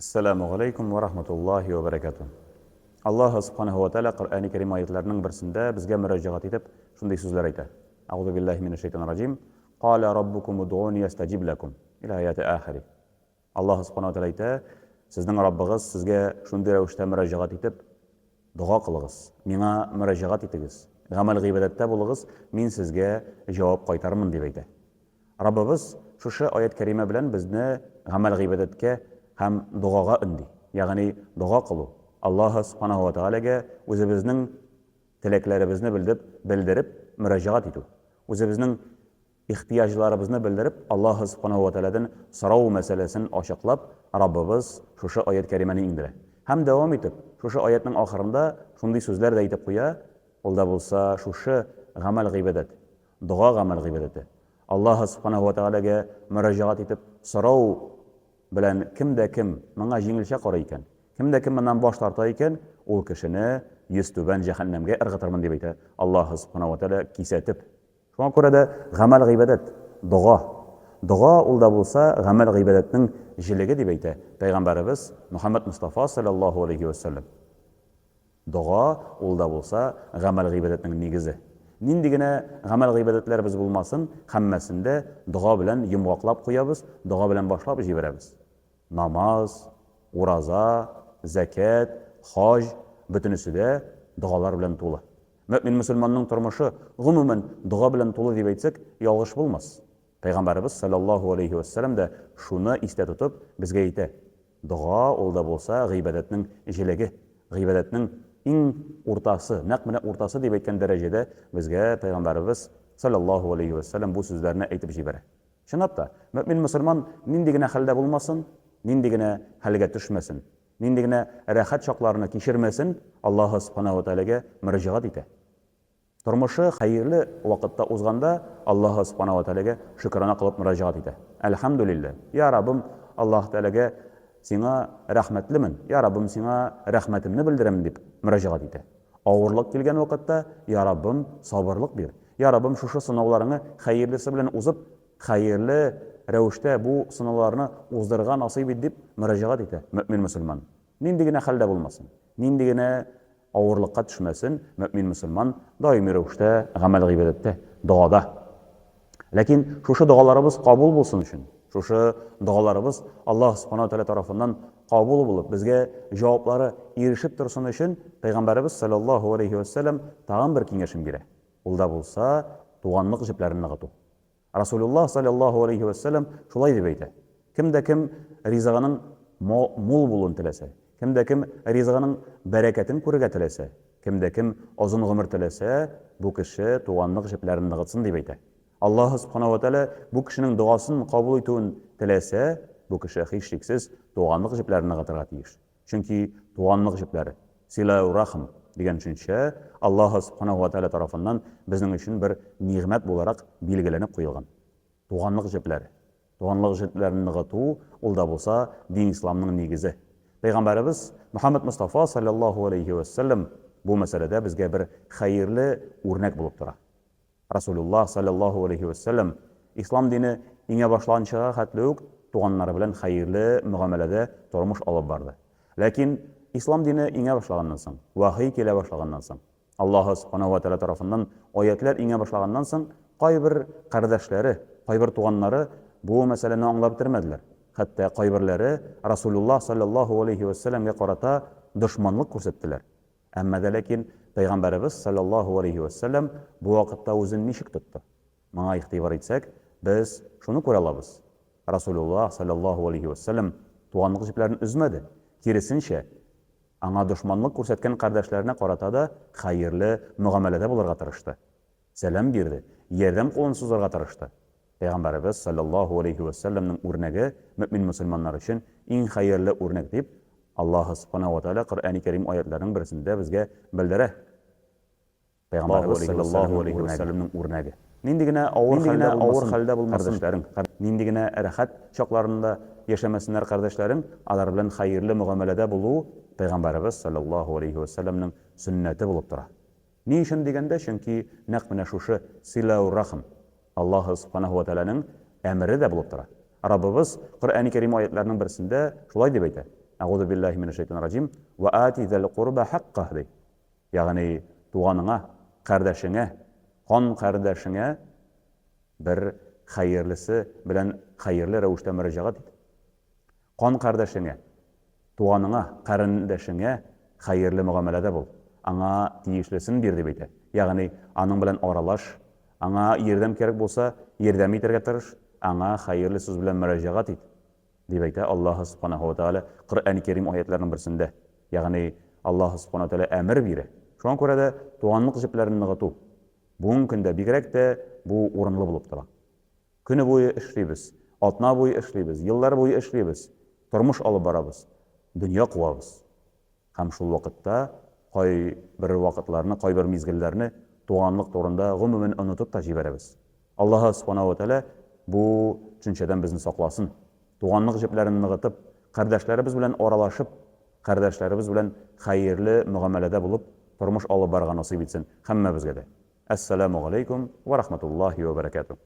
Assalamu alaykum va rahmatullohi va barakatuh. Alloh subhanahu va taolo Qur'oni Karim oyatlarining birisida bizga murojaat etib shunday so'zlar aytadi. A'udhu billahi minash shaytonir rajim. Qala robbukum ud'uni astajib lakum. Ila oyati oxiri. Alloh subhanahu va taolo aytadi, sizning Robbingiz sizga shunday ravishda murojaat etib duo qiling'iz. Menga murojaat etingiz. Amal g'ibatda bo'ling'iz, men sizga javob qaytarman deb aytadi. Robbimiz shu oyat karima bilan bizni amal g'ibatga ham duoga undi. Ya'ni duo qilu. Alloh subhanahu va taolaga o'zimizning tilaklarimizni bildirib murojaat etu. O'zimizning ehtiyojlarimizni bildirib Alloh subhanahu va taoladan so'rov masalasini ochiqlab Robbimiz shu oyat karimani indiradi. Ham davom etib shu oyatning oxirida shunday so'zlar aytib qo'ya, unda bo'lsa shu amal g'ibat, duo amal g'ibati. Alloh subhanahu va taolaga murojaat etib so'rov bilan kimda kim menga yengilcha qarar ekan, kimda kim mendan bosh tortar ekan, u kishini yuztuban jahannamga irg'itarman deb aytadi Alloh subhanahu va taolo kisatib. Shunga ko'ra da amal g'ibat, duo ulda bo'lsa amal g'ibatning jiligi deb aytadi payg'ambarimiz Muhammad Mustafa sallallohu alayhi vasallam. Duo ulda bo'lsa amal g'ibatning negizi. Nindigina amal g'ibatlar biz bo'lmasin, hammasida duo bilan yumg'oqlab qo'yamiz, duo bilan boshlab jiberamiz. Namoz, roza, zakat, hoj butunisida duolar bilan to'la. Mu'min musulmonning turmushi umuman duo bilan to'la deb aytsak, yolg'ish bo'lmas. Payg'ambarimiz sallallohu alayhi vasallam da shuni esda tutib bizga aytadi. Duo ulda bo'lsa g'ibatning jiligi, g'ibatning eng o'rtasi, naq mana o'rtasi deb aytgan darajada bizga payg'ambarimiz sallallohu alayhi vasallam bu so'zlarni aytib jiberadi. Shunabda mu'min musulmon nindigina halda bo'lmasin, nindigina halga tushmasin, nindigina rahat choqlarini kechirmasin, Alloh subhanahu va taolaga murojaat etadi. Turmushi xayrli vaqtda o'zganda Alloh subhanahu va taolaga shukrona qilib murojaat etadi. Alhamdulillah, ya Rabbim, Alloh taolaga Sina rahmatliman, ya Rabbim sina rahmatimni bildiraman deb murojaat etadi. Og'irlik kelgan vaqtda ya Rabbim sabrlik ber. Ya Rabbim shu sinovlarni xayrlisi bilan o'zib, xayrli ravishda bu sinovlarni o'zdirgan nasib et deb murojaat etadi mu'min musulmon. Nindigina halda bo'lmasin, nindigina og'irlikqa tushmasin, mu'min musulmon doimiy ravishda amal g'ibatda, duoda. Lekin shu duolarimiz qabul bo'lsin uchun, shu duolarimiz Alloh subhanahu va taolo tomonidan qabul bo'lib, bizga javoblari erishib tursin uchun payg'ambarimiz sallallohu alayhi vasallam tag'in bir kengashim beradi. Ulda bo'lsa, tug'anliq jiplarini nig'atu. Rasululloh sallallohu alayhi vasallam shulay deb aytadi. Kimda kim rizqining mo'l bo'lun tilasa, kimda kim rizqining barakatini ko'rga tilasa, kimda kim uzun umr tilasa, bu kishi tug'anliq jiplarini nig'atsin deb aytadi. Alloh subhanahu va taolo bu kishining duosini qabul etuvini tilasa, bu kishi hech shaksiz tug'anliq jiplarini nig'atarga tegish. Chunki tug'anliq jiplari silau rahm degan tushuncha Alloh subhanahu va taolo tomonidan bizning uchun bir ne'mat bo'larak belgilanib qo'yilgan. Tug'anliq jiplarini nig'atuv ulda bo'lsa din islomning negizi. Payg'ambarimiz Muhammad Mustafa sallallohu alayhi vasallam bu masalada bizga bir xayrli o'rnak bo'lib turadi. Rasululloh sallallohu alayhi vasallam islom dini inga boshlanishiga xatluk tug'anlari bilan xayrli muomalada turmush olib bordi. Lekin islom dini inga boshlagandan so'ng, vahiy kela boshlagandan so'ng, Alloh subhanahu va taolo tomonidan oyatlar inga boshlagandan so'ng, qo'ybir qardoshlari, qo'ybir tug'anlari bu masalani anglab o'tirmadilar. Hatto qo'ybirlari Rasululloh sallallohu alayhi vasallamga qarata dushmanlik ko'rsatdilar. Amma lekin payg'ambarimiz sallallohu alayhi vasallam bu vaqtda o'zini nishik tutdi. Menga ixtibor etsak, biz shuni ko'ra olamiz. Rasululloh sallallohu alayhi vasallam tug'anliq jiplarini uzmadi. Kirisincha, anga dushmanlik ko'rsatgan qardoshlarini qaratada xayrli muomalada bo'larga tirishdi. Salom berdi, yordam qo'lini so'zlarga tirishdi. Payg'ambarimiz sallallohu alayhi vasallamning o'rnagi mu'min musulmonlar uchun eng xayrli o'rnak deb Alloh subhanahu va taolo Qur'oni Karim oyatlarining birisida bizga bildiradi. Payg'ambarimiz sallallohu alayhi vasallamning o'rnagi. Nindigina og'ir holda bo'lmaslashlaring, nindigina rahat choqlarida yashamasinlar qardoshlaring, ular bilan xayrli muomalada bo'lu payg'ambarimiz sallallohu alayhi vasallamning sunnati bo'lib turadi. Ne uchun deganda, chunki naq mana shu silau rahm Alloh subhanahu va taolaning amrida bo'lib turadi. Rabbimiz Qur'oni Karim oyatlarining birisida shulay deb aytadi. A'udhu billahi mineşşeytanirracim. Ve ati zel qurba haqqah dey. Yani tuğanına, kardeşine, kan kardeşine bir hayırlısı bilen hayırlı revuşta müracaat et. Kan kardeşine, tuğanına, kardeşine hayırlı muamelede bul. Ana tiyişlisin bir debeyte. Yani anın bilen oralaş, ana yerdem kerek bolsa yerdem iterge tırış, ana hayırlı söz bilen müracaat et. Debeyte Allah subhanahu wa ta'ala Kur'an-ı Kerim ayetlerinin birisinde. Yani Allah subhanahu wa ta'ala emir biri. Şu an körede tuğanlık jiplerini nığıtu. Bugün künde bigerek de bu orunlu bulup dura. Günü boyu işleybiz, altına boyu işleybiz, yıllar boyu işleybiz, turmuş alıp barabız, dünya kuvabız. Hem şul vakitte koy bir vakitlerini, koy bir mizgillerini tuğanlık torunda gümümin unutup taşıyıp berabız. Allah subhanahu wa ta'ala bu düşünceden bizni saklasın. Tuğanlık jiplerini nığıtıp, kardeşlerimiz bilen oralaşıp, kardeşlerimiz bilen hayırlı muamelede bulup, turmuş alıp bargan nasip etsin. Hemme bizge de. Esselamu aleykum ve rahmetullahi ve berekatuhu.